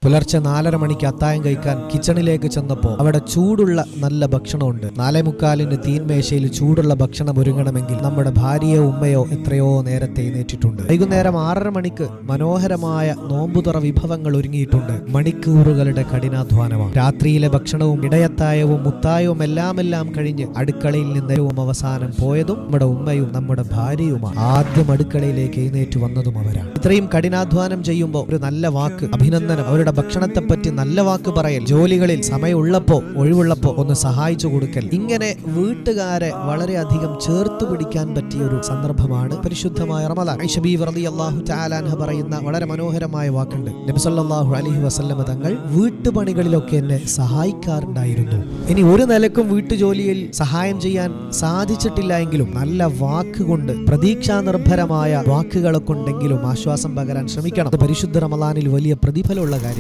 പുലർച്ചെ 4:30 മണിക്ക് അത്തായം കഴിക്കാൻ കിച്ചണിലേക്ക് ചെന്നപ്പോൾ അവിടെ ചൂടുള്ള നല്ല ഭക്ഷണമുണ്ട്. 4:45 തീൻമേശയിൽ ചൂടുള്ള ഭക്ഷണം ഒരുങ്ങണമെങ്കിൽ നമ്മുടെ ഭാര്യയോ ഉമ്മയോ എത്രയോ നേരത്തെ എഴുന്നേറ്റിട്ടുണ്ട്. വൈകുന്നേരം 6:30 മണിക്ക് മനോഹരമായ നോമ്പുതുറ വിഭവങ്ങൾ ഒരുങ്ങിയിട്ടുണ്ട്. മണിക്കൂറുകളുടെ കഠിനാധ്വാനമാണ്. രാത്രിയിലെ ഭക്ഷണവും ഇടയത്തായവും മുത്തായവും എല്ലാം കഴിഞ്ഞ് അടുക്കളയിൽ നിന്ന് ഏറ്റവും അവസാനം പോയതും നമ്മുടെ ഉമ്മയും നമ്മുടെ ഭാര്യയുമാണ്. ആദ്യം അടുക്കളയിലേക്ക് എഴുന്നേറ്റ് വന്നതും അവരാണ്. ഇത്രയും കഠിനാധ്വാനം ചെയ്യുമ്പോൾ ഒരു നല്ല വാക്ക്, അഭിനന്ദനം, അവരുടെ ഭക്ഷണത്തെപ്പറ്റി നല്ല വാക്ക് പറയൽ, ജോലികളിൽ സമയമുള്ളപ്പോ ഒഴിവുള്ളപ്പോ ഒന്ന് സഹായിച്ചു കൊടുക്കൽ, ഇങ്ങനെ വീട്ടുകാരെ വളരെയധികം ചേർത്ത് പിടിക്കാൻ പറ്റിയ ഒരു സന്ദർഭമാണ് പരിശുദ്ധമായ റമദാൻ. ആയിഷ ബീവി റളിയല്ലാഹു തആല അൻഹ പറയുന്ന വളരെ മനോഹരമായ വാക്കുണ്ട്. നബി സല്ലല്ലാഹു അലൈഹി വസല്ലം തങ്ങൾ വീട്ടുപണികളിലൊക്കെ എന്നെ സഹായിക്കാറുണ്ടായിരുന്നു. ഇനി ഒരു നിലക്കും വീട്ടുജോലിയിൽ സഹായം ചെയ്യാൻ സാധിച്ചിട്ടില്ല എങ്കിലും നല്ല വാക്കുകൊണ്ട്, പ്രതീക്ഷാ നിർഭരമായ വാക്കുകളൊക്കെ ഉണ്ടെങ്കിലും ആശ്വാസം പകരാൻ ശ്രമിക്കണം. അത് പരിശുദ്ധ റമദാനിൽ വലിയ പ്രതിഫലമുള്ള കാര്യം.